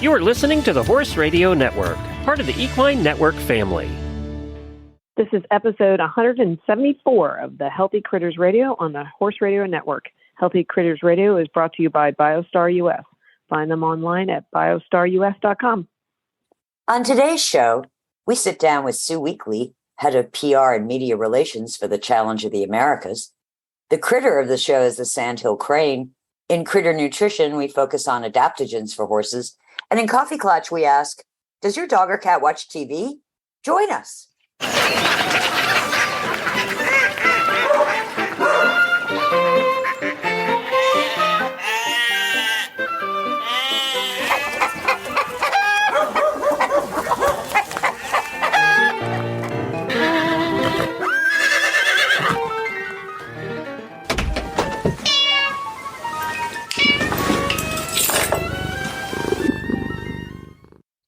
You are listening to the Horse Radio Network, part of the Equine Network family. This is episode 174 of the Healthy Critters Radio on the Horse Radio Network. Healthy Critters Radio is brought to you by BioStar US. Find them online at biostarus.com. On today's show, we sit down with Sue Weekly, head of PR and media relations for the Challenge of the Americas. The critter of the show is the Sandhill Crane. In critter nutrition, we focus on adaptogens for horses. And in Coffee Klatch, we ask, does your dog or cat watch TV? Join us.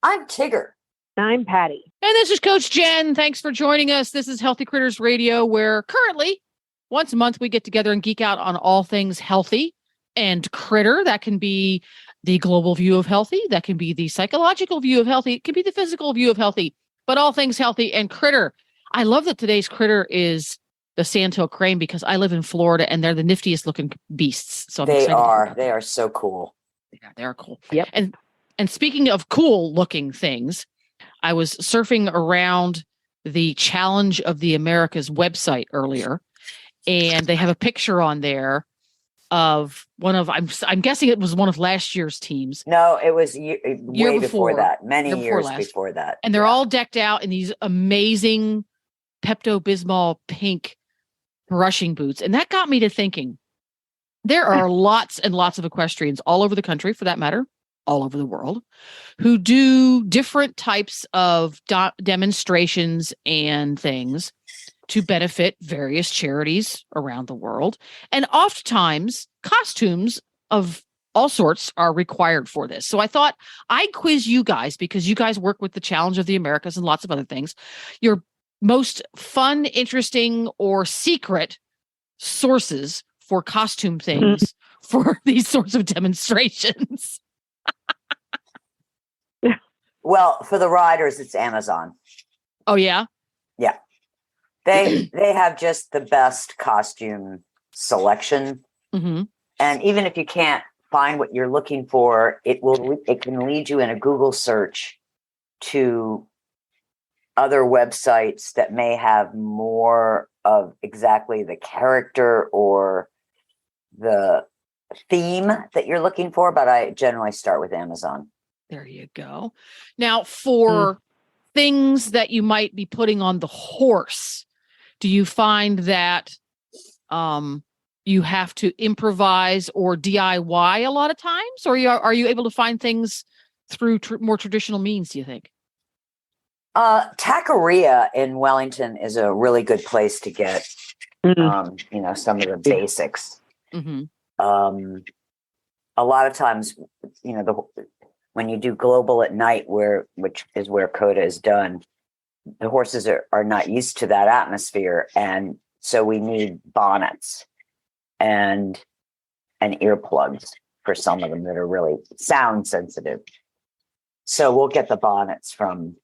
I'm Tigger. I'm Patty. And this is Coach Jen. Thanks for joining us. This is Healthy Critters Radio, where currently once a month we get together and geek out on all things healthy and critter. That can be the global view of healthy. That can be the psychological view of healthy. It can be the physical view of healthy, but all things healthy and critter. I love that today's critter is the Sandhill Crane because I live in Florida and they're the niftiest looking beasts. So they are so cool. Yeah, they're cool. Yep. And speaking of cool looking things, I was surfing around the Challenge of the Americas website earlier, and they have a picture on there of one of, I'm guessing it was one of last year's teams. No, it was way before that, many years before that. And they're all decked out in these amazing Pepto-Bismol pink brushing boots. And that got me to thinking, there are lots and lots of equestrians all over the country, for that matter, all over the world, who do different types of demonstrations and things to benefit various charities around the world. And oftentimes costumes of all sorts are required for this. So I thought I'd quiz you guys, because you guys work with the Challenge of the Americas and lots of other things, your most fun, interesting, or secret sources for costume things for these sorts of demonstrations. Well, for the riders, it's Amazon. Oh, yeah? Yeah. They have just the best costume selection. Mm-hmm. And even if you can't find what you're looking for, it can lead you in a Google search to other websites that may have more of exactly the character or the theme that you're looking for. But I generally start with Amazon. There you go. Now, for things that you might be putting on the horse, do you find that you have to improvise or DIY a lot of times? Or are you able to find things through more traditional means, do you think? Taqueria in Wellington is a really good place to get, some of the basics. Mm-hmm. A lot of times, when you do global at night, which is where COTA is done, the horses are not used to that atmosphere. And so we need bonnets and earplugs for some of them that are really sound sensitive. So we'll get the bonnets from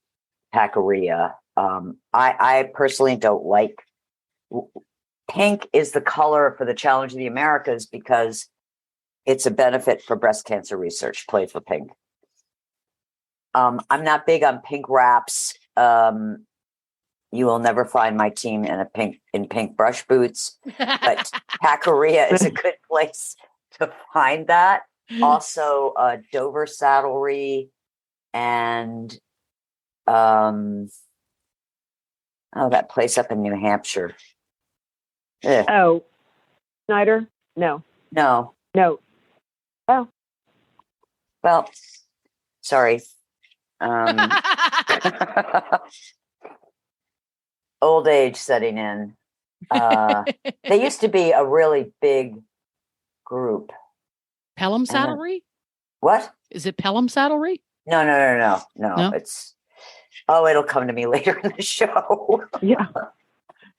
Taqueria. I personally don't like pink is the color for the Challenge of the Americas because it's a benefit for breast cancer research. Play for pink. I'm not big on pink wraps. You will never find my team in pink brush boots, but Taqueria is a good place to find that. Also, Dover saddlery and that place up in New Hampshire. Ugh. Oh, Snyder? No. No. Oh. Well, sorry. Old age setting in. They used to be a really big group. Pelham Saddlery? What? Is it Pelham Saddlery? No. It'll come to me later in the show. Yeah.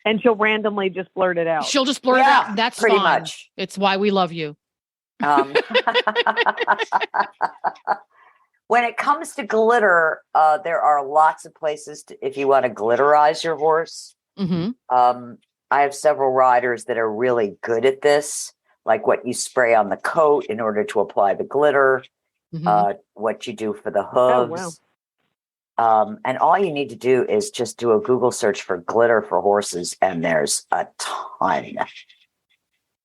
And she'll randomly just blurt it out. She'll just blurt it out. And that's pretty fine. much. It's why we love you. when it comes to glitter, there are lots of places if you want to glitterize your horse. Mm-hmm. I have several riders that are really good at this, like what you spray on the coat in order to apply the glitter, what you do for the hooves. And all you need to do is just do a Google search for glitter for horses, and there's a ton.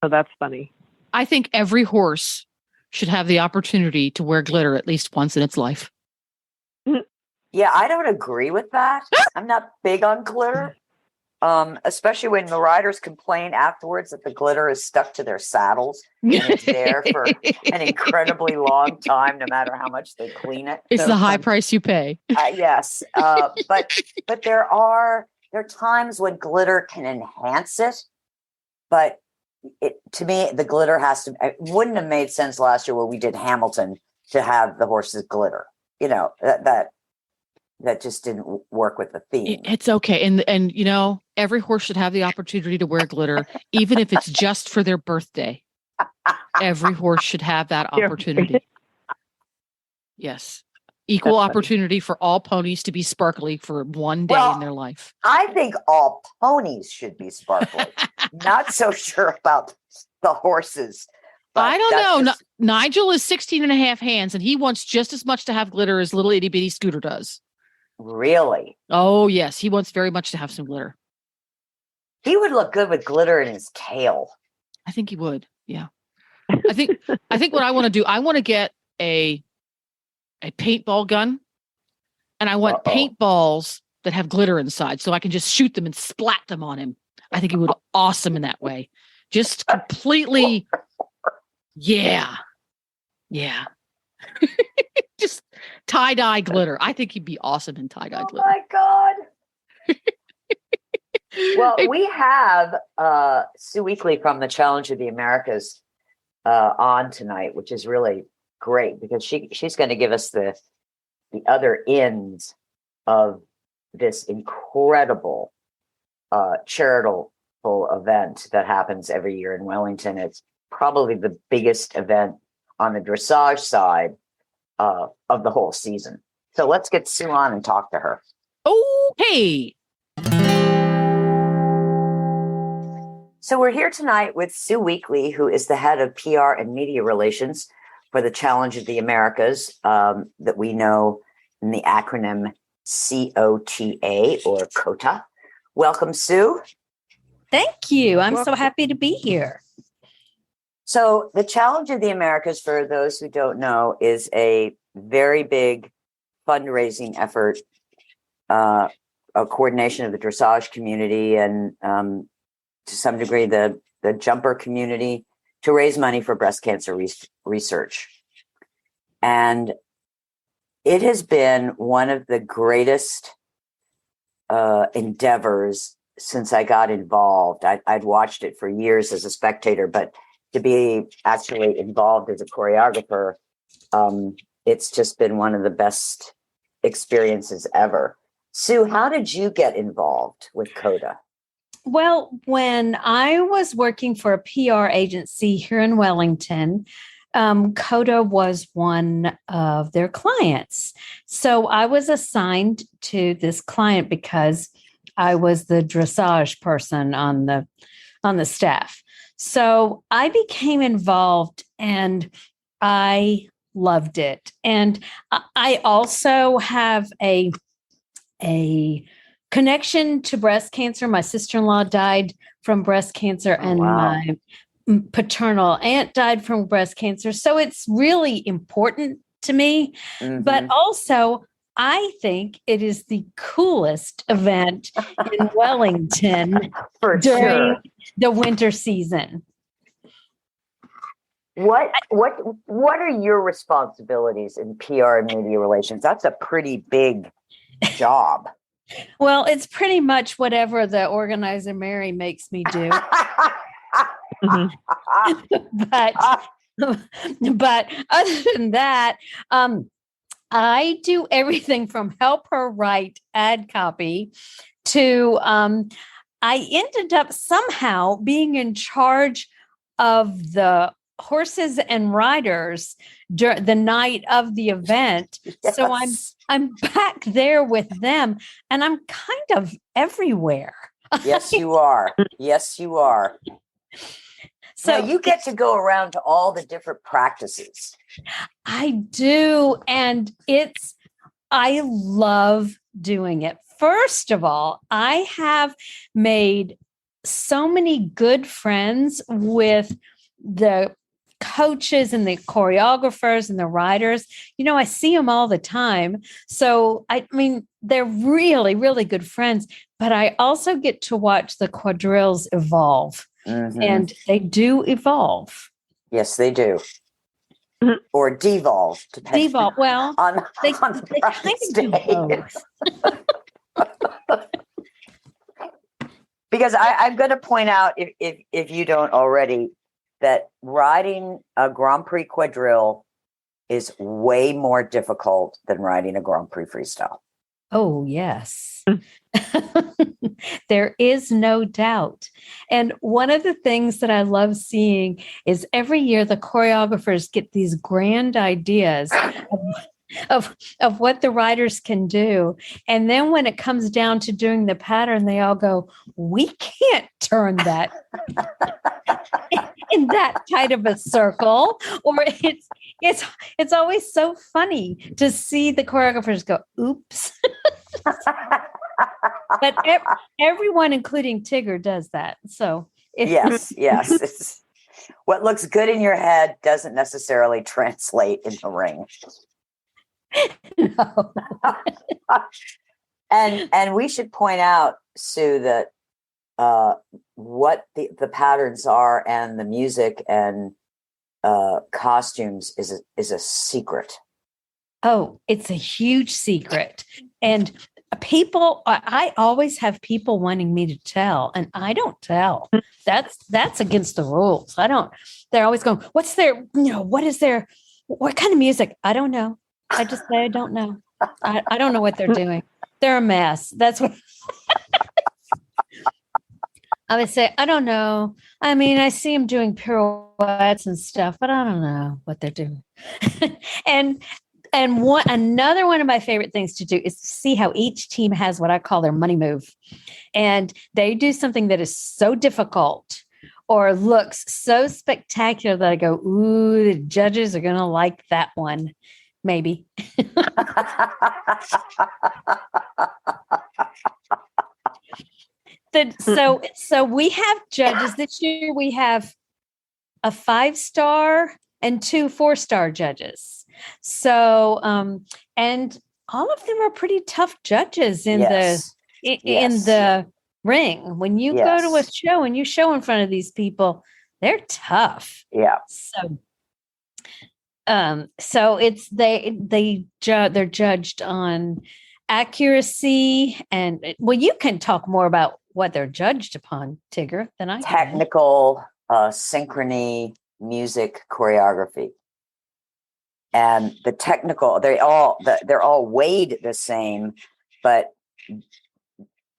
Oh, that's funny. I think every horse should have the opportunity to wear glitter at least once in its life. Yeah, I don't agree with that. I'm not big on glitter, especially when the riders complain afterwards that the glitter is stuck to their saddles and it's there for an incredibly long time, no matter how much they clean it. It's the high price you pay. Yes, but there are times when glitter can enhance it, but to me, the glitter it wouldn't have made sense last year where we did Hamilton to have the horses glitter. You know, that just didn't work with the theme. It's okay. And you know, every horse should have the opportunity to wear glitter, even if it's just for their birthday. Every horse should have that opportunity. Yes. Equal opportunity for all ponies to be sparkly for one day in their life. I think all ponies should be sparkly. Not so sure about the horses. I don't know. Nigel is 16 and a half hands, and he wants just as much to have glitter as little itty bitty Scooter does. Really? Oh, yes. He wants very much to have some glitter. He would look good with glitter in his tail. I think he would. Yeah. I think what I want to do, I want to get a paintball gun, and I want paintballs that have glitter inside so I can just shoot them and splat them on him. I think he would look awesome in that way. Just completely. Yeah. Yeah. Just tie-dye glitter. I think he'd be awesome in tie-dye glitter. Oh my God. Well, we have Sue Weekly from the Challenge of the Americas on tonight, which is really great because she's going to give us the other ends of this incredible charitable event that happens every year in Wellington. It's probably the biggest event on the dressage side of the whole season. So let's get Sue on and talk to her. Okay. So we're here tonight with Sue Weekly, who is the head of PR and media relations for the Challenge of the Americas, that we know in the acronym COTA or COTA. Welcome, Sue. Thank you. I'm so happy to be here. So the Challenge of the Americas, for those who don't know, is a very big fundraising effort, a coordination of the dressage community and to some degree the jumper community to raise money for breast cancer research. And it has been one of the greatest endeavors since I got involved. I'd watched it for years as a spectator, but to be actually involved as a choreographer, it's just been one of the best experiences ever. Sue, how did you get involved with COTA? Well, when I was working for a PR agency here in Wellington, COTA was one of their clients. So I was assigned to this client because I was the dressage person on the staff. So I became involved and I loved it. And I also have a connection to breast cancer. My sister-in-law died from breast cancer and my paternal aunt died from breast cancer. So it's really important to me. Mm-hmm. But also, I think it is the coolest event in Wellington during the winter season. What are your responsibilities in PR and media relations? That's a pretty big job. Well, it's pretty much whatever the organizer Mary makes me do. but other than that, I do everything from help her write ad copy to I ended up somehow being in charge of the horses and riders the night of the event. Yes. So I'm back there with them, and I'm kind of everywhere. Yes, you are. Yes, you are. So now you get to go around to all the different practices. I do. And I love doing it. First of all, I have made so many good friends with the coaches and the choreographers and the riders. I see them all the time. So, I mean, they're really, really good friends, but I also get to watch the quadrilles evolve, and they do evolve. Yes, they do. Or devolve, depending Devolve. Well, on they the kind practice of do day. both. Because I'm going to point out, if you don't already, that riding a Grand Prix quadrille is way more difficult than riding a Grand Prix freestyle. Oh, yes. There is no doubt. And one of the things that I love seeing is every year the choreographers get these grand ideas of what the riders can do. And then when it comes down to doing the pattern, they all go, we can't turn that in that tight of a circle. Or it's always so funny to see the choreographers go, oops. But everyone, including Tigger, does that. So yes. It's, what looks good in your head doesn't necessarily translate in the ring. No. And we should point out, Sue, that what the patterns are and the music and costumes is a secret. Oh, it's a huge secret. And I always have people wanting me to tell, and I don't tell. That's against the rules. I don't. They're always going, what's their, what is their, what kind of music? I don't know. I just say I don't know. I don't know what they're doing. They're a mess. That's what I would say. I don't know. I mean, I see them doing pirouettes and stuff, but I don't know what they're doing. And another one of my favorite things to do is to see how each team has what I call their money move. And they do something that is so difficult or looks so spectacular that I go, ooh, the judges are going to like that one. Maybe. So we have judges. This year we have a 5-star and 2 4-star judges. So, and all of them are pretty tough judges in the ring. When you go to a show and you show in front of these people, they're tough. Yeah. So it's they're judged on accuracy and you can talk more about what they're judged upon, Tigger, than I can. Technical, synchrony, music, choreography. And the technical, they're all weighed the same, but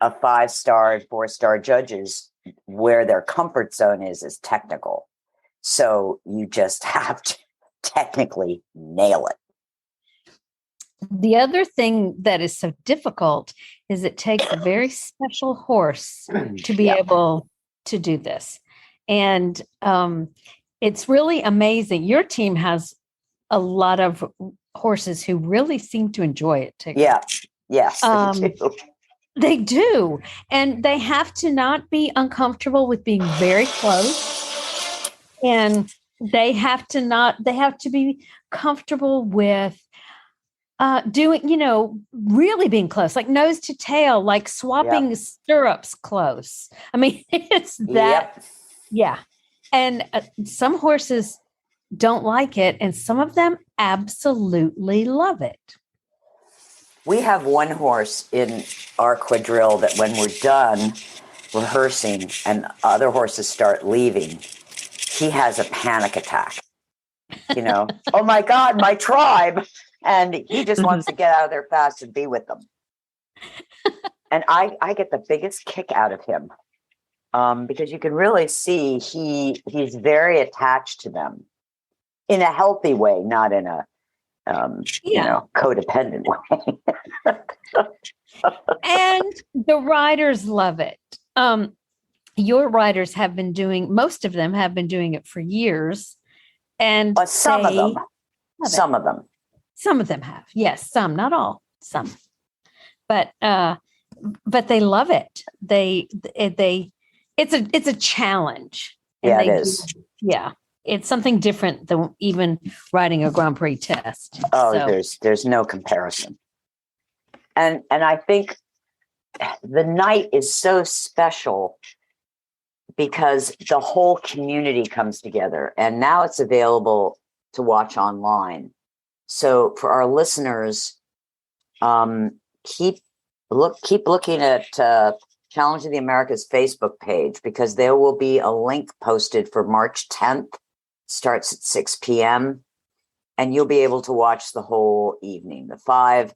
a 5-star and 4-star judges, where their comfort zone is technical. So you just have to technically nail it. The other thing that is so difficult is it takes a very special horse to be able to do this. And it's really amazing. Your team has a lot of horses who really seem to enjoy it too. Yeah. Yes, they do. They do. And they have to not be uncomfortable with being very close. And they have to be comfortable with doing, really being close, like nose to tail, like swapping stirrups close. I mean, it's that. Yep. Yeah. And some horses don't like it, and some of them absolutely love it. We have one horse in our quadrille that when we're done rehearsing and other horses start leaving, he has a panic attack. Oh my God, my tribe. And he just wants to get out of there fast and be with them. And I get the biggest kick out of him. because you can really see he's very attached to them in a healthy way, not in a codependent way. And the writers love it. Your writers have been most of them have been doing it for years. And some of them have. Yes, some, not all, some. But they love it. It's a challenge. Yeah, it is. It's something different than even writing a Grand Prix test. There's no comparison. And I think the night is so special because the whole community comes together, and now it's available to watch online. So for our listeners, keep looking at Challenge of the Americas Facebook page, because there will be a link posted for March 10th. Starts at 6 p.m. and you'll be able to watch the whole evening, the 5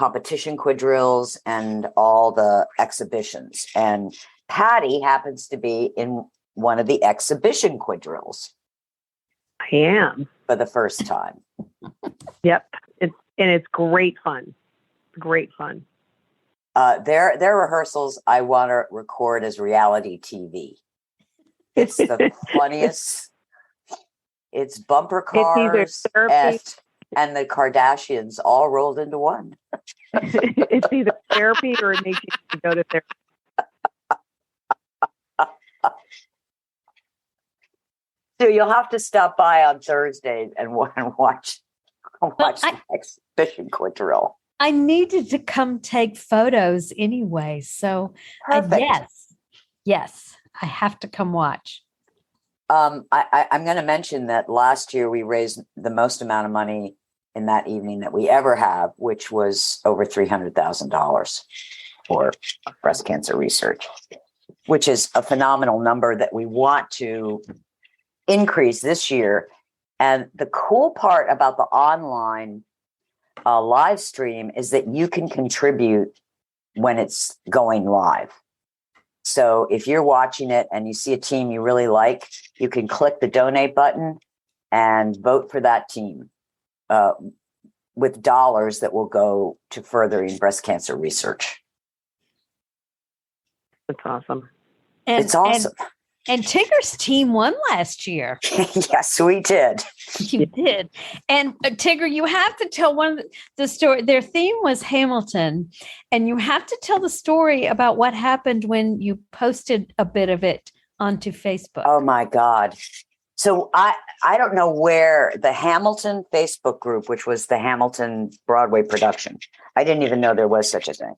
competition quadrilles and all the exhibitions. And Patty happens to be in one of the exhibition quadrilles. I am. For the first time. Yep. It's great fun. Great fun. Their rehearsals I want to record as reality TV. It's the funniest. It's bumper cars and the Kardashians all rolled into one. It's either therapy or it makes you go to therapy. So you'll have to stop by on Thursdays and watch the exhibition quadrille. I needed to come take photos anyway. So yes, I have to come watch. I'm going to mention that last year we raised the most amount of money in that evening that we ever have, which was over $300,000 for breast cancer research, which is a phenomenal number that we want to increase this year. And the cool part about the online live stream is that you can contribute when it's going live. So if you're watching it and you see a team you really like, you can click the donate button and vote for that team with dollars that will go to furthering breast cancer research. That's awesome. It's awesome. And Tigger's team won last year. Yes, we did. You did. And Tigger, you have to tell the story. Their theme was Hamilton. And you have to tell the story about what happened when you posted a bit of it onto Facebook. Oh, my God. So I don't know where the Hamilton Facebook group, which was the Hamilton Broadway production, I didn't even know there was such a thing.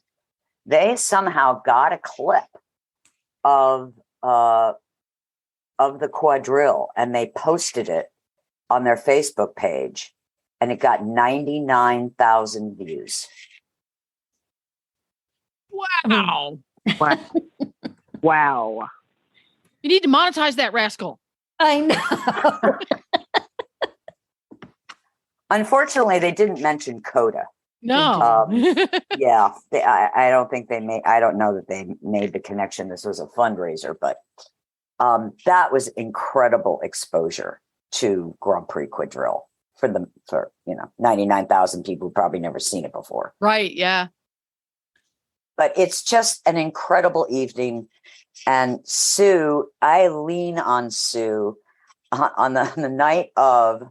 They somehow got a clip of the quadrille and they posted it on their Facebook page and it got 99,000 views. Wow. Wow. You need to monetize that rascal. I know. Unfortunately, they didn't mention Coda. No. Yeah, I don't think they made. I don't know that they made the connection. This was a fundraiser, but that was incredible exposure to Grand Prix quadrille for 99,000 people who probably never seen it before. Right. Yeah. But it's just an incredible evening. And Sue, I lean on Sue on the night of,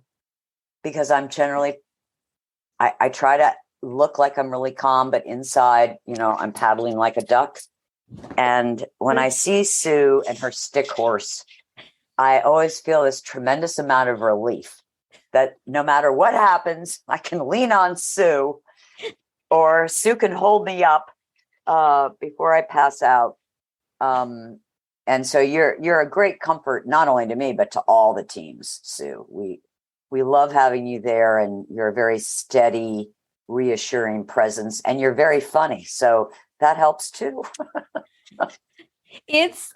because I'm generally, I try to look like I'm really calm, but inside, I'm paddling like a duck. And when I see Sue and her stick horse, I always feel this tremendous amount of relief that no matter what happens, I can lean on Sue, or Sue can hold me up before I pass out. And so you're a great comfort, not only to me, but to all the teams, Sue. We love having you there, and you're a very steady, reassuring presence, and you're very funny. So that helps too. It's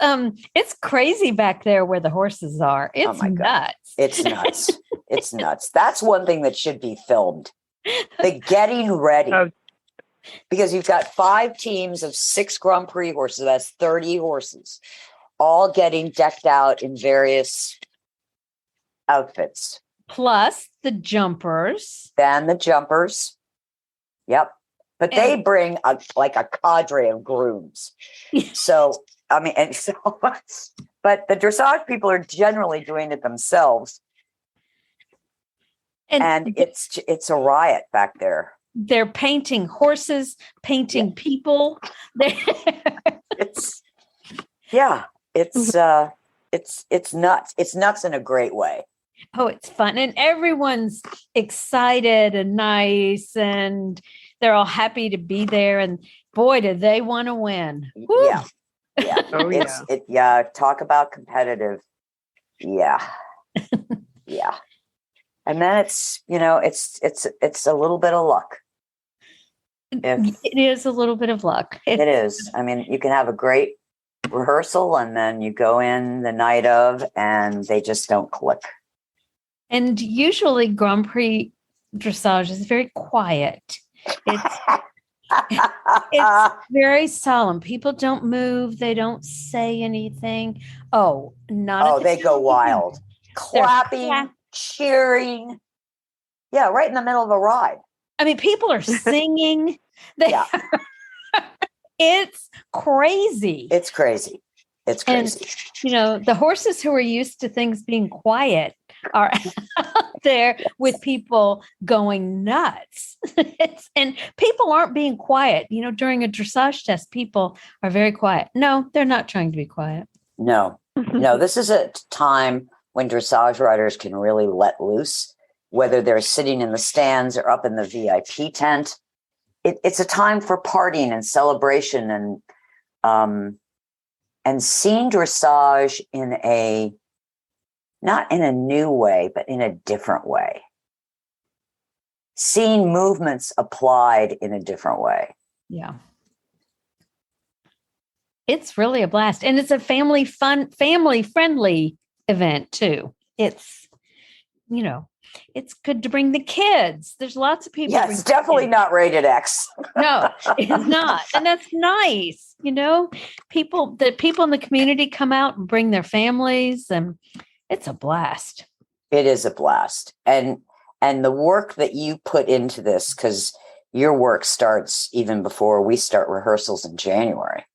crazy back there where the horses are. It's nuts. It's nuts. It's nuts. That's one thing that should be filmed. The getting ready. Because you've got 5 teams of 6 Grand Prix horses. That's 30 horses, all getting decked out in various outfits. Plus the jumpers. Then the jumpers. Yep. But they bring a cadre of grooms. So, I mean, but the dressage people are generally doing it themselves. And it's a riot back there. They're painting horses, painting people. It's nuts. It's nuts in a great way. Oh, it's fun. And everyone's excited and nice, and they're all happy to be there. And boy, do they want to win. Woo. Yeah. Yeah. Oh, Talk about competitive. Yeah. Yeah. And then it's a little bit of luck. It is a little bit of luck. It is. I mean, you can have a great rehearsal and then you go in the night of and they just don't click. And usually Grand Prix dressage is very quiet. It's very solemn. People don't move. They don't say anything. They go wild. Clapping, cheering. Yeah, right in the middle of a ride. I mean, people are singing. It's crazy. It's crazy. It's crazy. And, the horses who are used to things being quiet are out there with people going nuts. And people aren't being quiet. During a dressage test, people are very quiet. No, they're not trying to be quiet. No, this is a time when dressage riders can really let loose, whether they're sitting in the stands or up in the VIP tent. It's a time for partying and celebration and seeing dressage not in a new way, but in a different way. Seeing movements applied in a different way. Yeah. It's really a blast. And it's a family-friendly event too. It's, it's good to bring the kids. There's lots of people. Yeah, it's definitely not rated X. No, it's not. And that's nice. People in the community come out and bring their families, and it's a blast. It is a blast. And the work that you put into this, because your work starts even before we start rehearsals in January.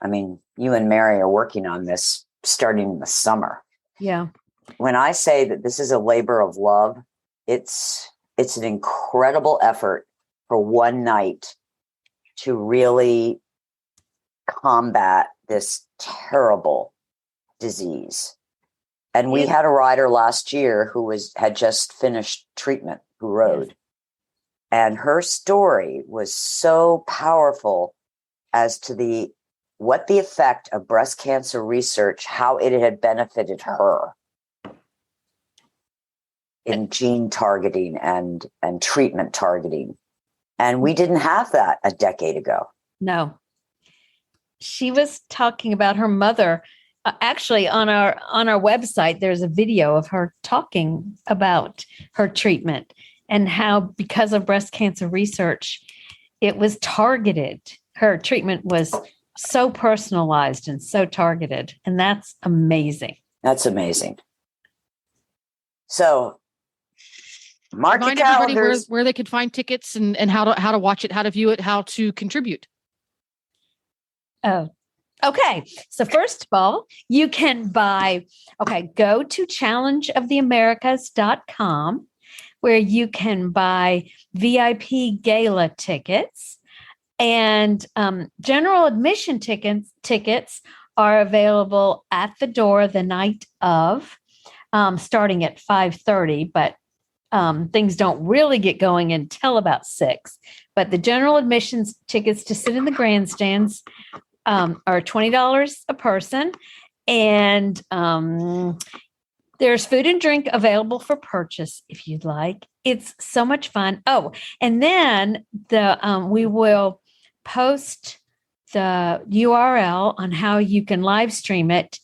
I mean, you and Mary are working on this starting in the summer. Yeah. When I say that this is a labor of love, it's an incredible effort for one night to really combat this terrible disease. And we had a rider last year who had just finished treatment, who rode. And her story was so powerful as to what the effect of breast cancer research, how it had benefited her in gene targeting and treatment targeting. And we didn't have that a decade ago. No. She was talking about her mother. Actually, on our website, there's a video of her talking about her treatment and how, because of breast cancer research, it was targeted. Her treatment was so personalized and so targeted. And that's amazing. That's amazing. So mark your Remind everybody calendars. where they could find tickets and how to watch it, how to view it, how to contribute. Oh, okay. So first of all, you can go to challengeoftheamericas.com where you can buy VIP gala tickets, and general admission tickets are available at the door the night of, starting at 5:30, but things don't really get going until about 6. But the general admissions tickets to sit in the grandstands are $20 a person. And there's food and drink available for purchase if you'd like. It's so much fun. Oh, and then we will post the URL on how you can live stream it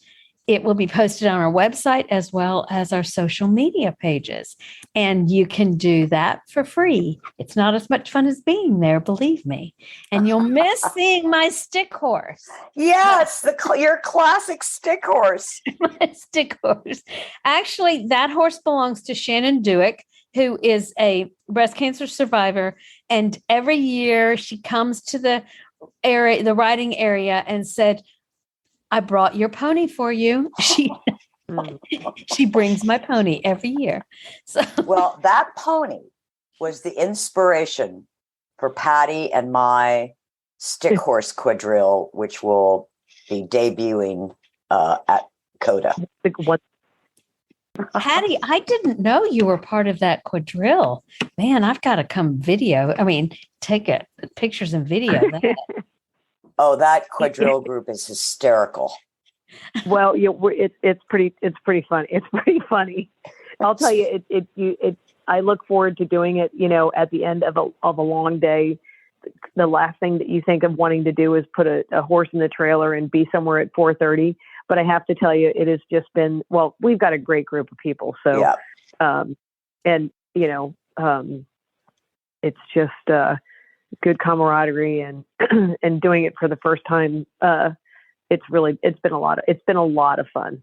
it will be posted on our website as well as our social media pages. And you can do that for free. It's not as much fun as being there, believe me. And you'll miss seeing my stick horse. Yes, your classic stick horse. My stick horse. Actually, that horse belongs to Shannon Dewick, who is a breast cancer survivor. And every year she comes to the riding area and said, I brought your pony for you. She brings my pony every year. So Well, that pony was the inspiration for Patty and my stick horse quadrille, which will be debuting at CODA. Patty, I didn't know you were part of that quadrille. Man, I've got to come take pictures and video that. Oh, that quadrille group is hysterical. Well, it's pretty fun. It's pretty funny. I'll tell you, I look forward to doing it. At the end of a long day, the last thing that you think of wanting to do is put a horse in the trailer and be somewhere at 4:30. But I have to tell you, it has just been, well, we've got a great group of people. So, yeah. It's just good camaraderie and and doing it for the first time. It's been a lot of fun.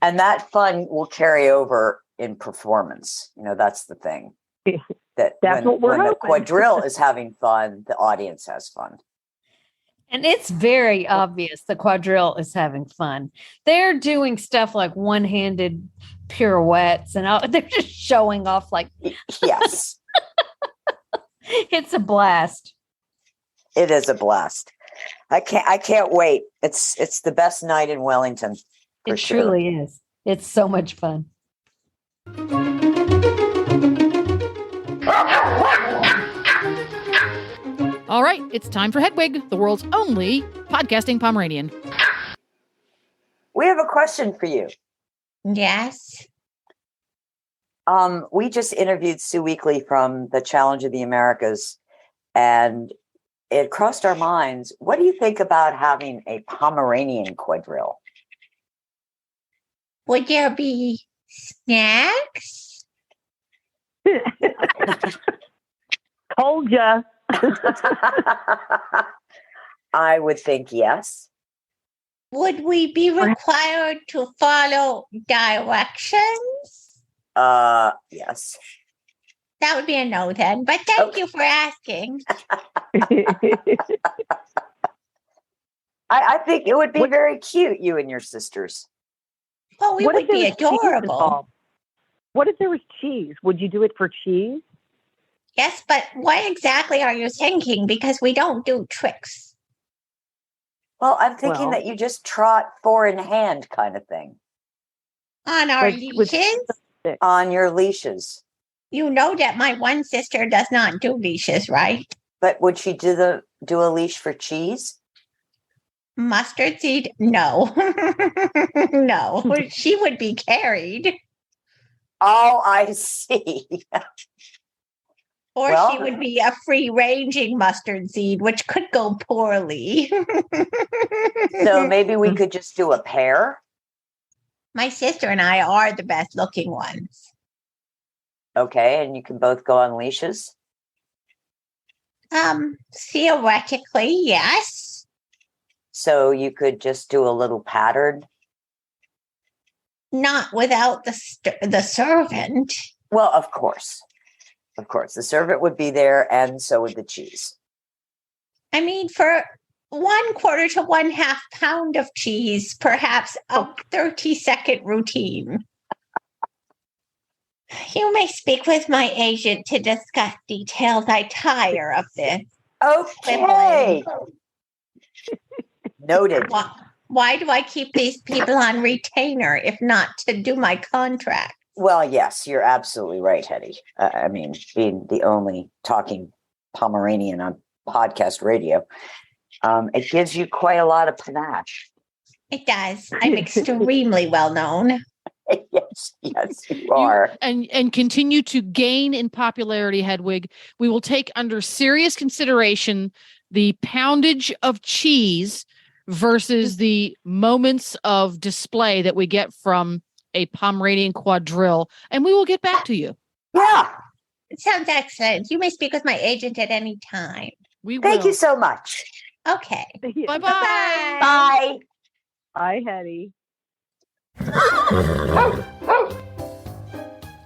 And that fun will carry over in performance. That's the thing. That's what we're when the hoping. quadrille is having fun, the audience has fun. And it's very obvious the quadrille is having fun. They're doing stuff like one-handed pirouettes and they're just showing off like, yes, it's a blast. it is a blast. I can't wait. It's the best night in Wellington. It truly is. It's so much fun. All right, it's time for Hedwig, the world's only podcasting Pomeranian. We have a question for you. Yes. We just interviewed Sue Weekly from the Challenge of the Americas, and it crossed our minds. What do you think about having a Pomeranian quadrille? Would there be snacks? Told ya. I would think yes. Would we be required to follow directions? Yes. That would be a no then, but thank you for asking. I think it would be very cute, you and your sisters. Well, we would be adorable. What if there was cheese? Would you do it for cheese? Yes, but what exactly are you thinking? Because we don't do tricks. Well, I'm thinking that you just trot four in hand kind of thing. On our leashes? On your leashes. You know that my one sister does not do leashes, right? But would she do a leash for cheese? Mustard seed? No. No. She would be carried. Oh, I see. Or she would be a free-ranging mustard seed, which could go poorly. So maybe we could just do a pair? My sister and I are the best-looking ones. Okay, and you can both go on leashes? Theoretically, yes. So you could just do a little pattern? Not without the servant. Well, of course. Of course, the servant would be there, and so would the cheese. I mean, for 1/4 to 1/2 pound of cheese, perhaps a 30-second routine. You may speak with my agent to discuss details. I tire of this. Okay. Noted. Why do I keep these people on retainer if not to do my contract? Well, yes, you're absolutely right, Hetty. I mean, being the only talking Pomeranian on podcast radio, it gives you quite a lot of panache. It does. I'm extremely well known. Yes, you are. And continue to gain in popularity, Hedwig. We will take under serious consideration the poundage of cheese versus the moments of display that we get from a Pomeranian quadrille. And we will get back to you. Yeah. It sounds excellent. You may speak with my agent at any time. Thank you so much. Okay. Bye-bye. Bye. Bye, Hetty.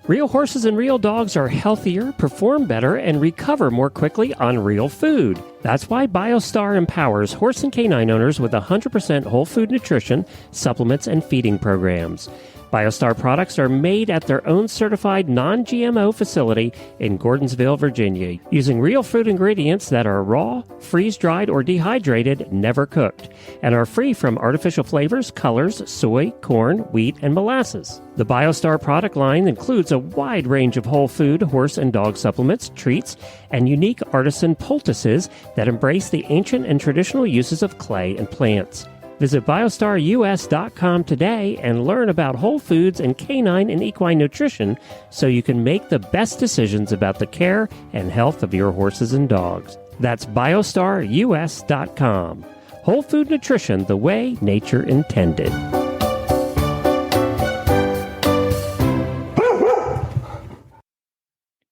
Real horses and real dogs are healthier, perform better, and recover more quickly on real food. That's why BioStar empowers horse and canine owners with 100% whole food nutrition, supplements, and feeding programs. BioStar products are made at their own certified non-GMO facility in Gordonsville, Virginia, using real fruit ingredients that are raw, freeze-dried, or dehydrated, never cooked, and are free from artificial flavors, colors, soy, corn, wheat, and molasses. The BioStar product line includes a wide range of whole food, horse and dog supplements, treats, and unique artisan poultices that embrace the ancient and traditional uses of clay and plants. Visit biostarus.com today and learn about whole foods and canine and equine nutrition so you can make the best decisions about the care and health of your horses and dogs. That's biostarus.com. Whole food nutrition the way nature intended.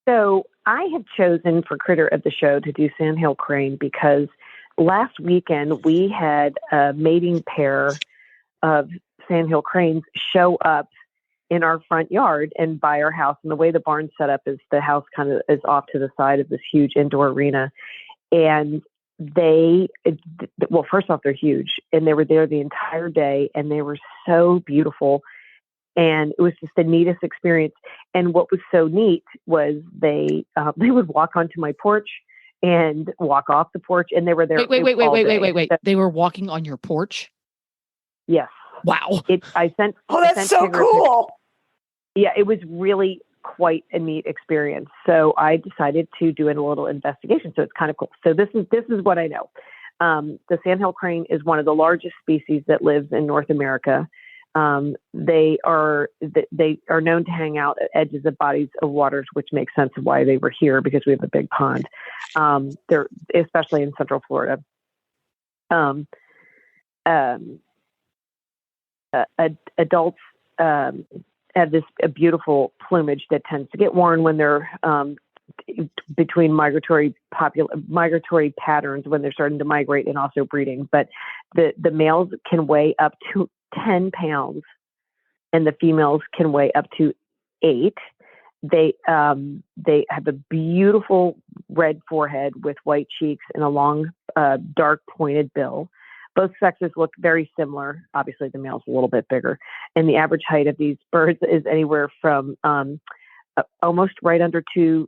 So I have chosen for Critter of the Show to do Sandhill Crane because last weekend we had a mating pair of Sandhill Cranes show up in our front yard and by our house. And the way the barn's set up is the house kind of is off to the side of this huge indoor arena. And well, first off, they're huge, and they were there the entire day, and they were so beautiful. And it was just the neatest experience. And what was so neat was they would walk onto my porch and walk off the porch, and they were there. Wait. They were walking on your porch? Yes. Wow. That's so cool. Yeah, it was really quite a neat experience. So I decided to do a little investigation. So it's kind of cool. So this is what I know. The Sandhill Crane is one of the largest species that lives in North America. They are known to hang out at edges of bodies of waters, which makes sense of why they were here because we have a big pond. They're especially in Central Florida. Adults have this beautiful plumage that tends to get worn when they're between migratory patterns when they're starting to migrate and also breeding. But the males can weigh up to 10 pounds and the females can weigh up to 8. They have a beautiful red forehead with white cheeks and a long, dark pointed bill. Both sexes look very similar. Obviously, the male's a little bit bigger. And the average height of these birds is anywhere from almost right under 3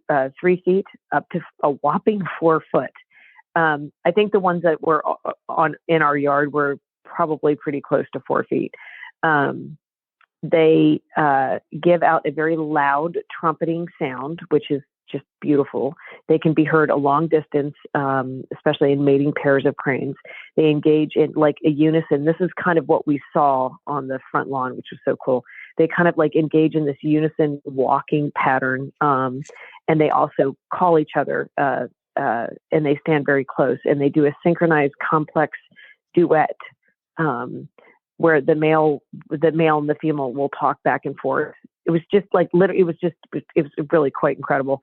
feet up to a whopping 4 foot. I think the ones that were in our yard were probably pretty close to 4 feet. They give out a very loud trumpeting sound, which is just beautiful. They can be heard a long distance, especially in mating pairs of cranes. They engage in like a unison. This is kind of what we saw on the front lawn, which was so cool. They kind of like engage in this unison walking pattern. And they also call each other and they stand very close, and they do a synchronized complex duet where the male and the female will talk back and forth. It was just like literally, it was really quite incredible.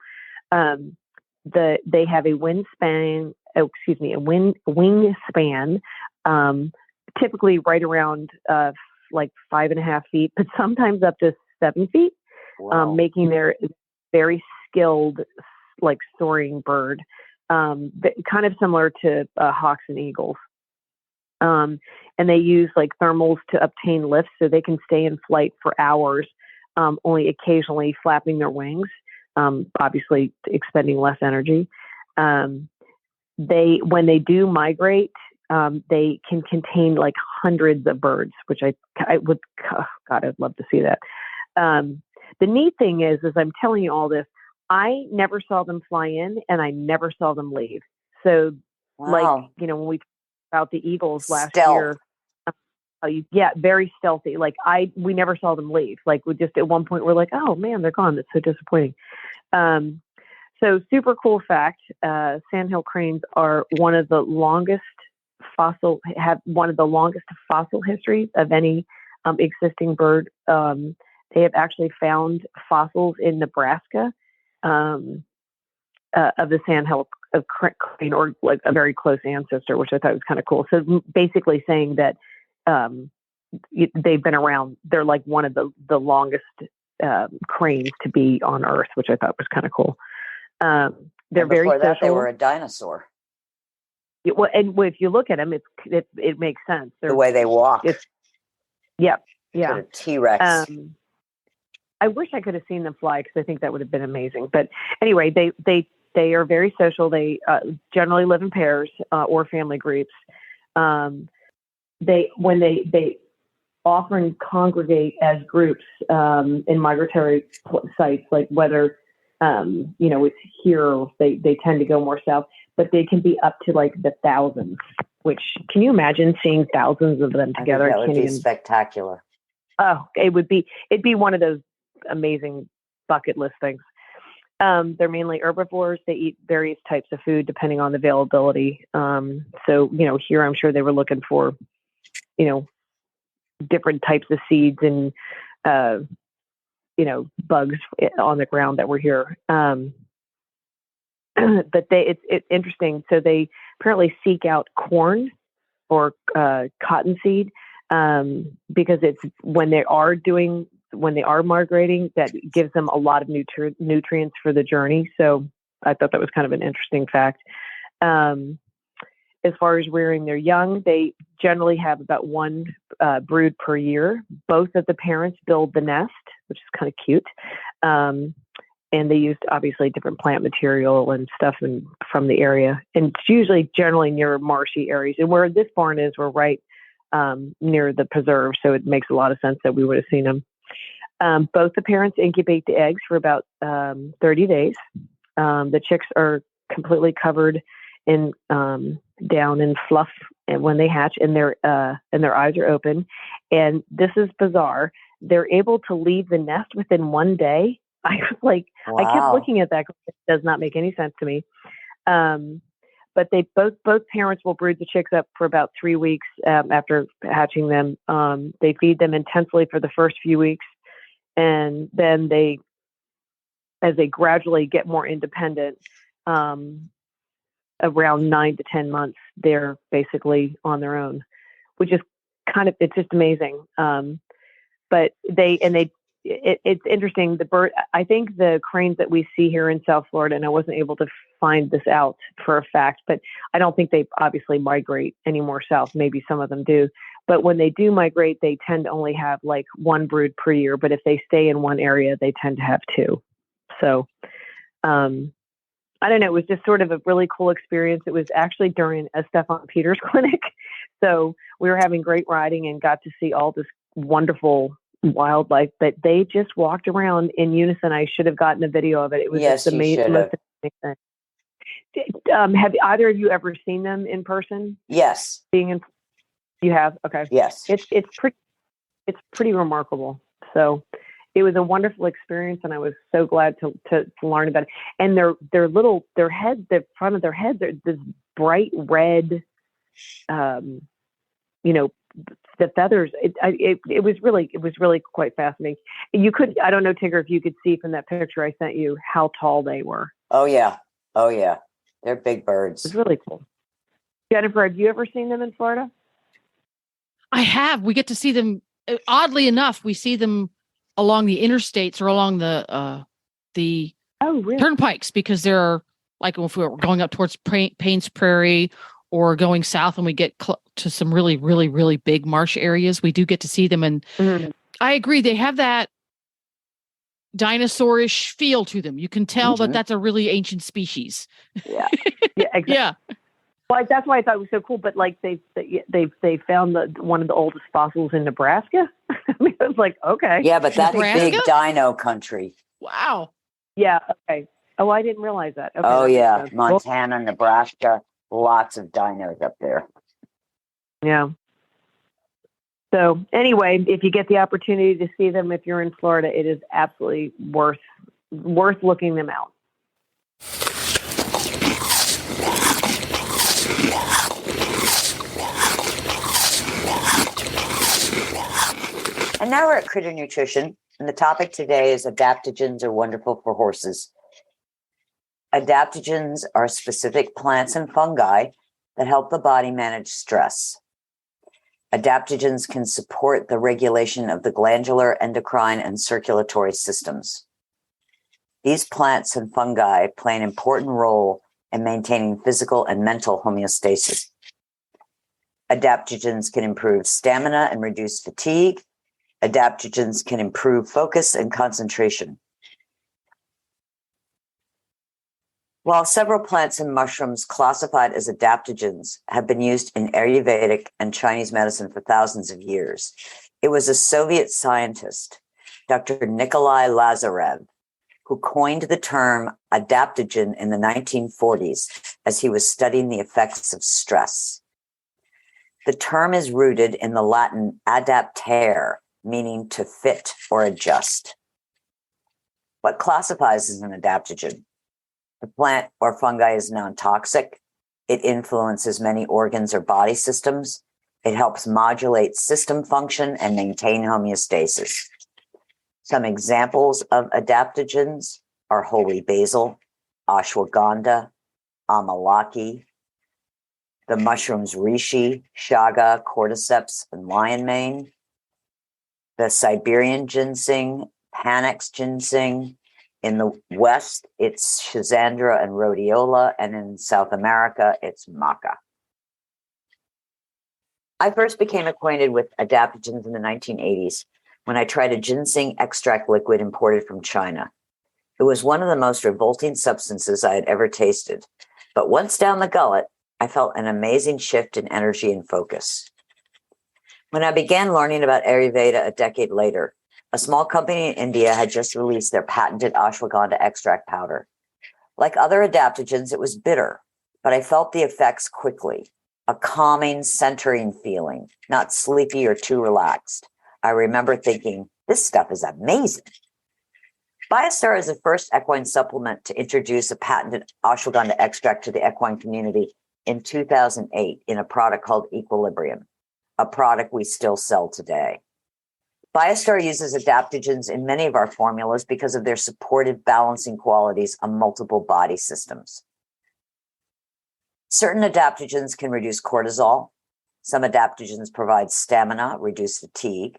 They have a wingspan, typically right around like 5.5 feet, but sometimes up to 7 feet, making their very skilled, like soaring bird, kind of similar to hawks and eagles. And they use like thermals to obtain lift so they can stay in flight for hours, only occasionally flapping their wings, obviously expending less energy. When they do migrate, they can contain like hundreds of birds, which I'd love to see that. The neat thing is I'm telling you all this, I never saw them fly in and I never saw them leave. So like, when we about the eagles last year. Very stealthy. Like we never saw them leave. Like we just at one point we're like, oh man, they're gone. That's so disappointing. So super cool fact. Sandhill cranes are one of the longest have one of the longest fossil histories of any existing bird. They have actually found fossils in Nebraska of the Sandhill Crane, or like a very close ancestor, which I thought was kind of cool. So basically saying that they've been around. They're like one of the longest cranes to be on Earth, which I thought was kind of cool. They're very social. That, they were a dinosaur. Well, and if you look at them, it makes sense. The way they walk. Yeah. Sort of T-Rex. I wish I could have seen them fly, because I think that would have been amazing. But anyway, they are very social. They generally live in pairs or family groups. When they often congregate as groups in migratory sites, like whether it's here, or they tend to go more south, but they can be up to like the thousands. Which, can you imagine seeing thousands of them together? That would be spectacular. Oh, it'd be one of those amazing bucket list things. They're mainly herbivores. They eat various types of food depending on availability. So, here I'm sure they were looking for, different types of seeds and, bugs on the ground that were here. But it's interesting. So they apparently seek out corn or cottonseed because it's when they are migrating, that gives them a lot of nutrients for the journey. So I thought that was kind of an interesting fact. As far as rearing their young, they generally have about one brood per year. Both of the parents build the nest, which is kind of cute. And they used obviously different plant material and stuff from the area. And it's usually generally near marshy areas. And where this barn is, we're right near the preserve. So it makes a lot of sense that we would have seen them. Both the parents incubate the eggs for about 30 days. The chicks are completely covered in down in fluff, and when they hatch, and their eyes are open. And this is bizarre. They're able to leave the nest within 1 day. I was like, wow. I kept looking at that. It does not make any sense to me. But they both parents will brood the chicks up for about 3 weeks after hatching them. They feed them intensely for the first few weeks, and then as they gradually get more independent, around 9 to 10 months, they're basically on their own, which is it's just amazing. But it's interesting. The bird, I think the cranes that we see here in South Florida, and I wasn't able to find this out for a fact, but I don't think they obviously migrate any more south. Maybe some of them do, but when they do migrate, they tend to only have like one brood per year. But if they stay in one area, they tend to have two. So, I don't know. It was just sort of a really cool experience. It was actually during a Stefan Peters clinic. So we were having great riding and got to see all this wonderful wildlife, but they just walked around in unison. I should have gotten a video of it. It was just amazing. Most amazing thing. Have either of you ever seen them in person? Yes. You have? Okay. Yes. It's pretty remarkable. So it was a wonderful experience, and I was so glad to learn about it. And their head, the front of their head, they're this bright red, the feathers. It was really quite fascinating. I don't know, Tigger, if you could see from that picture I sent you how tall they were. Oh yeah. They're big birds. It's really cool. Jennifer, have you ever seen them in Florida? I have. We get to see them. Oddly enough, we see them along the interstates or along the turnpikes, because they're like, if we're going up towards Payne's Prairie or going south and we get to some really, really, really big marsh areas, we do get to see them. And I agree. They have that dinosaurish feel to them. You can tell that that's a really ancient species. Yeah. Yeah. Exactly. Yeah. Like, that's why I thought it was so cool. But like they found one of the oldest fossils in Nebraska. I mean, I was like, okay. Yeah, but that's Nebraska? big dino country. Wow. Yeah. Okay. Oh, I didn't realize that. Okay, oh yeah, Montana, Nebraska, lots of dinos up there. Yeah. So anyway, if you get the opportunity to see them, if you're in Florida, it is absolutely worth looking them out. And now we're at Critter Nutrition, and the topic today is adaptogens are wonderful for horses. Adaptogens are specific plants and fungi that help the body manage stress. Adaptogens can support the regulation of the glandular, endocrine, and circulatory systems. These plants and fungi play an important role in maintaining physical and mental homeostasis. Adaptogens can improve stamina and reduce fatigue. Adaptogens can improve focus and concentration. While several plants and mushrooms classified as adaptogens have been used in Ayurvedic and Chinese medicine for thousands of years, it was a Soviet scientist, Dr. Nikolai Lazarev, who coined the term adaptogen in the 1940s as he was studying the effects of stress. The term is rooted in the Latin adaptare, meaning to fit or adjust. What classifies as an adaptogen? The plant or fungi is non-toxic. It influences many organs or body systems. It helps modulate system function and maintain homeostasis. Some examples of adaptogens are holy basil, ashwagandha, amalaki, the mushrooms reishi, chaga, cordyceps, and lion mane, the Siberian ginseng, panax ginseng. In the West, it's schizandra and rhodiola, and in South America, it's maca. I first became acquainted with adaptogens in the 1980s when I tried a ginseng extract liquid imported from China. It was one of the most revolting substances I had ever tasted, but once down the gullet, I felt an amazing shift in energy and focus. When I began learning about Ayurveda a decade later, a small company in India had just released their patented ashwagandha extract powder. Like other adaptogens, it was bitter, but I felt the effects quickly. A calming, centering feeling, not sleepy or too relaxed. I remember thinking, this stuff is amazing. BioStar is the first equine supplement to introduce a patented ashwagandha extract to the equine community in 2008 in a product called Equilibrium, a product we still sell today. BioStar uses adaptogens in many of our formulas because of their supportive balancing qualities on multiple body systems. Certain adaptogens can reduce cortisol. Some adaptogens provide stamina, reduce fatigue.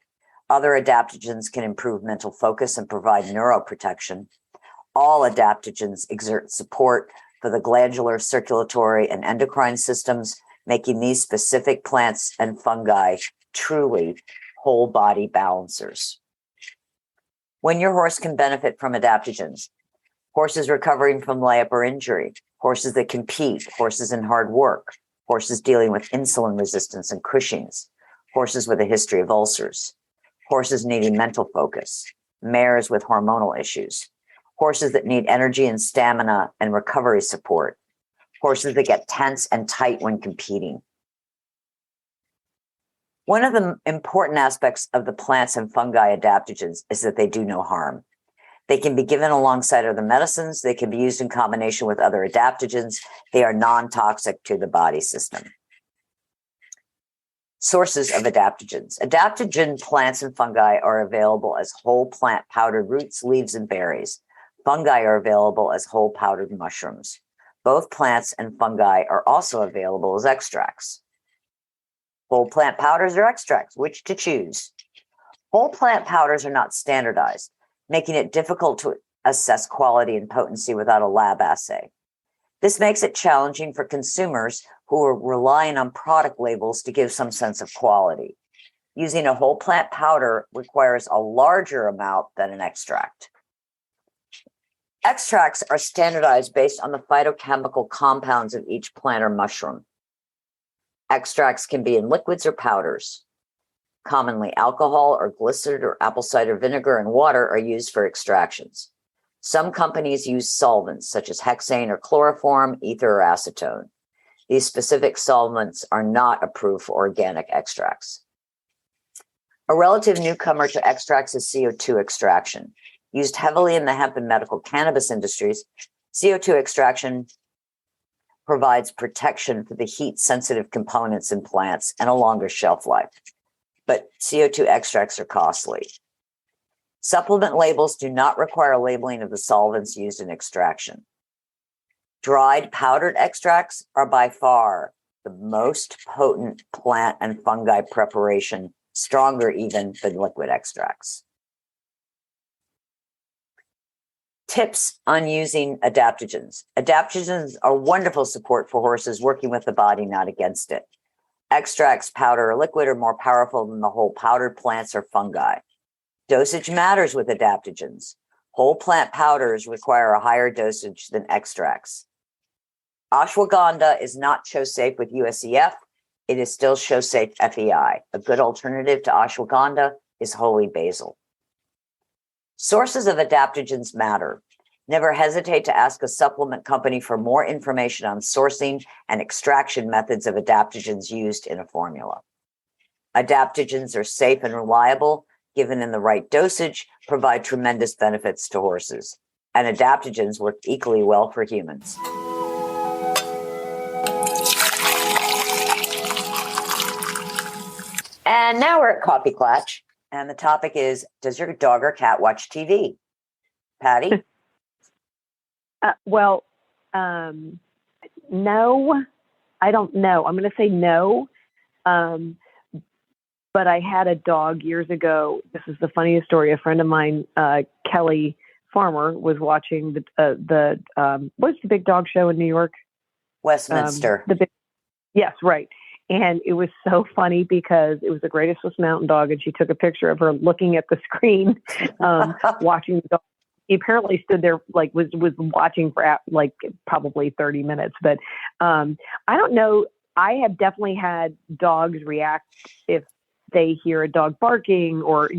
Other adaptogens can improve mental focus and provide neuroprotection. All adaptogens exert support for the glandular, circulatory, and endocrine systems, making these specific plants and fungi truly whole body balancers. When your horse can benefit from adaptogens, horses recovering from layup or injury, horses that compete, horses in hard work, horses dealing with insulin resistance and Cushing's, horses with a history of ulcers, horses needing mental focus, mares with hormonal issues, horses that need energy and stamina and recovery support, horses that get tense and tight when competing. One of the important aspects of the plants and fungi adaptogens is that they do no harm. They can be given alongside other medicines. They can be used in combination with other adaptogens. They are non-toxic to the body system. Sources of adaptogens. Adaptogen plants and fungi are available as whole plant powdered roots, leaves, and berries. Fungi are available as whole powdered mushrooms. Both plants and fungi are also available as extracts. Whole plant powders or extracts, which to choose? Whole plant powders are not standardized, making it difficult to assess quality and potency without a lab assay. This makes it challenging for consumers who are relying on product labels to give some sense of quality. Using a whole plant powder requires a larger amount than an extract. Extracts are standardized based on the phytochemical compounds of each plant or mushroom. Extracts can be in liquids or powders. Commonly, alcohol or glycerin or apple cider vinegar and water are used for extractions. Some companies use solvents such as hexane or chloroform, ether, or acetone. These specific solvents are not approved for organic extracts. A relative newcomer to extracts is CO2 extraction. Used heavily in the hemp and medical cannabis industries, CO2 extraction provides protection for the heat-sensitive components in plants and a longer shelf life. but CO2 extracts are costly. Supplement labels do not require labeling of the solvents used in extraction. Dried powdered extracts are by far the most potent plant and fungi preparation, stronger even than liquid extracts. Tips on using adaptogens. Adaptogens are wonderful support for horses working with the body, not against it. Extracts, powder, or liquid are more powerful than the whole powdered plants or fungi. Dosage matters with adaptogens. Whole plant powders require a higher dosage than extracts. Ashwagandha is not show safe with USEF. It is still show safe FEI. A good alternative to ashwagandha is holy basil. Sources of adaptogens matter. Never hesitate to ask a supplement company for more information on sourcing and extraction methods of adaptogens used in a formula. Adaptogens are safe and reliable, given in the right dosage, provide tremendous benefits to horses. And adaptogens work equally well for humans. And now we're at Coffee Klatch, and the topic is, does your dog or cat watch TV? Patty? No, I don't know. I'm going to say no. But I had a dog years ago. This is the funniest story. A friend of mine, Kelly Farmer, was watching what's the big dog show in New York? Westminster. Yes, right. And it was so funny because it was the greatest Swiss Mountain Dog, and she took a picture of her looking at the screen, watching the dog. He apparently stood there, was watching for probably 30 minutes. But I don't know. I have definitely had dogs react if they hear a dog barking or,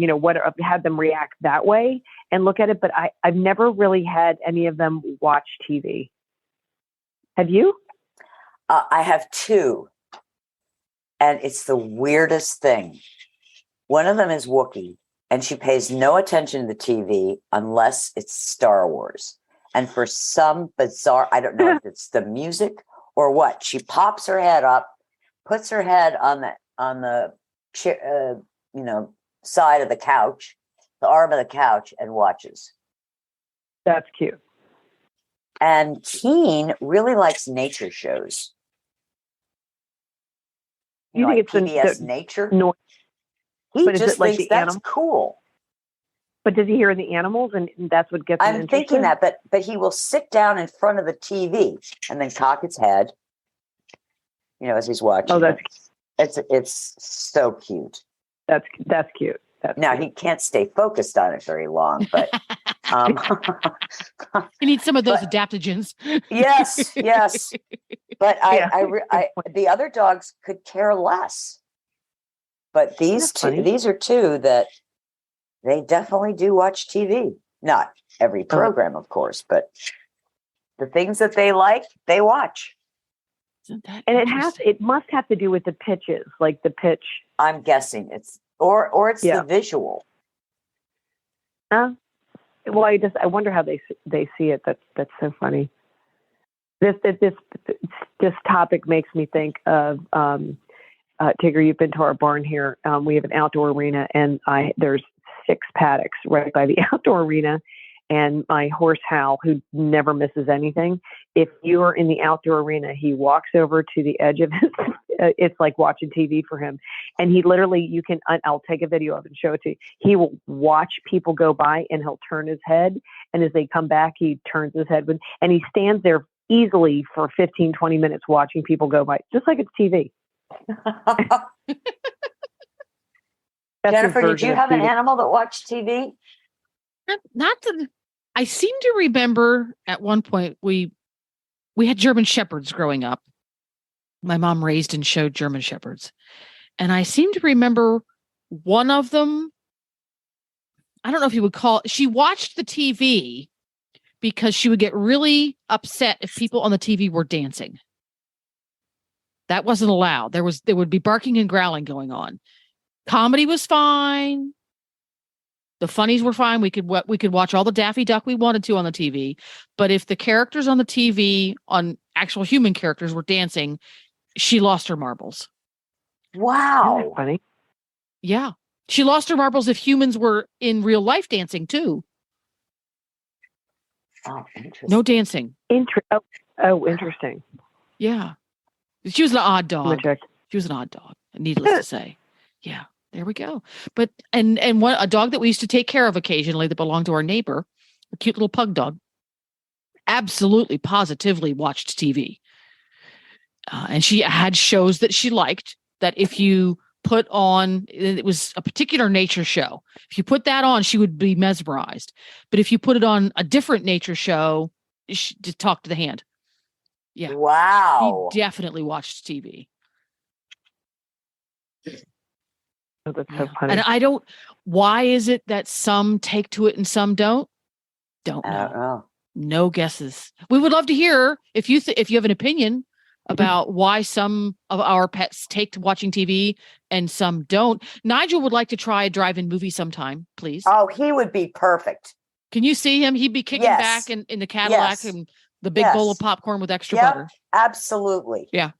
had them react that way and look at it. But I've never really had any of them watch TV. Have you? I have two. And it's the weirdest thing. One of them is Wookiee, and she pays no attention to TV unless it's Star Wars. And for some bizarre, I don't know if it's the music or what, she pops her head up, puts her head on the chair, side of the couch, the arm of the couch, and watches. That's cute. And Keen really likes nature shows. You think like it's PBS Nature? No. He But is just it like thinks the that's animal? cool. But does he hear the animals, and that's what gets him I'm thinking interested? that, but he will sit down in front of the TV and then cock his head, as he's watching. Oh, that's it's so cute. That's cute. Now he can't stay focused on it very long, but You need some of those adaptogens. yes. But the other dogs could care less. But these are two that they definitely do watch TV. Not every program, of course, but the things that they like, they watch. Isn't that And interesting? it must have to do with the pitches, like the pitch. I'm guessing it's or it's the visual. Well, I wonder how they see it. That's so funny. This topic makes me think of Tigger. You've been to our barn here. We have an outdoor arena, and there's 6 paddocks right by the outdoor arena. And my horse Hal, who never misses anything, if you are in the outdoor arena, he walks over to the edge of his. It's like watching TV for him, and he literally, I'll take a video of it and show it to you. He will watch people go by, and he'll turn his head, and as they come back, he turns his head, and he stands there easily for 15, 20 minutes watching people go by, just like it's TV. Jennifer, did you have an animal that watched TV? I seem to remember at one point we had German Shepherds growing up. My mom raised and showed German Shepherds. And I seem to remember one of them, I don't know if you would call it, she watched the TV because she would get really upset if people on the TV were dancing. That wasn't allowed. There would be barking and growling going on. Comedy was fine. The funnies were fine. We could watch all the Daffy Duck we wanted to on the TV. But if the characters on the TV, on actual human characters, were dancing, she lost her marbles. Wow. Isn't that funny? Yeah. She lost her marbles if humans were in real life dancing too. Oh, interesting. No dancing. Interesting. Yeah. She was an odd I'm gonna dog. check. She was an odd dog, needless to say. Yeah, there we go. But and a dog that we used to take care of occasionally that belonged to our neighbor, a cute little pug dog, absolutely positively watched TV. And she had shows that she liked that if you put on, it was a particular nature show. If you put that on, she would be mesmerized. But if you put it on a different nature show, she just talk to the hand. Yeah. Wow. She definitely watched TV. Oh, that's so funny. And why is it that some take to it and some don't? Don't I know. don't know. No guesses. We would love to hear if you have an opinion about why some of our pets take to watching TV and some don't. Nigel would like to try a drive-in movie sometime, please. Oh, he would be perfect. Can you see him? He'd be kicking back in the Cadillac and the big bowl of popcorn with extra butter. Absolutely. Yeah.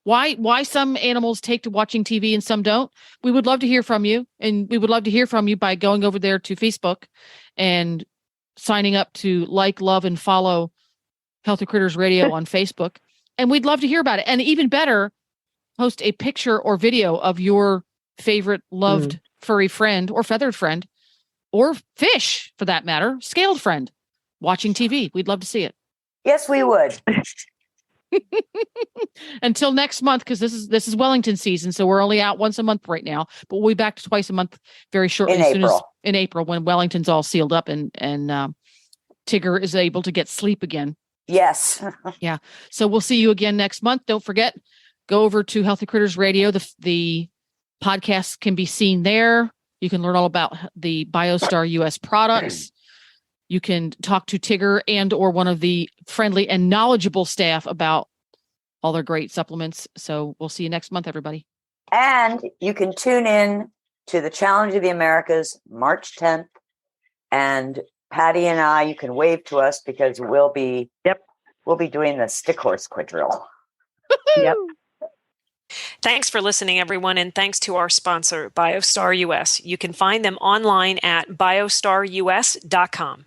Why some animals take to watching TV and some don't? We would love to hear from you. And we would love to hear from you by going over there to Facebook and signing up to like, love, and follow Healthy Critters Radio on Facebook. And we'd love to hear about it. And even better, post a picture or video of your favorite loved furry friend or feathered friend or fish, for that matter, scaled friend watching TV. We'd love to see it. Yes, we would. Until next month, because this is Wellington season, so we're only out once a month right now. But we'll be back to twice a month very shortly. In April, when Wellington's all sealed up and Tigger is able to get sleep again. Yes. Yeah. So we'll see you again next month. Don't forget, go over to Healthy Critters Radio. The podcast can be seen there. You can learn all about the BioStar US products. You can talk to Tigger and or one of the friendly and knowledgeable staff about all their great supplements. So we'll see you next month, everybody. And you can tune in to the Challenge of the Americas, March 10th. And Patty and I, you can wave to us because we'll be doing the stick horse quadrille. Yep. Thanks for listening, everyone, and thanks to our sponsor, BioStar US. You can find them online at biostarus.com.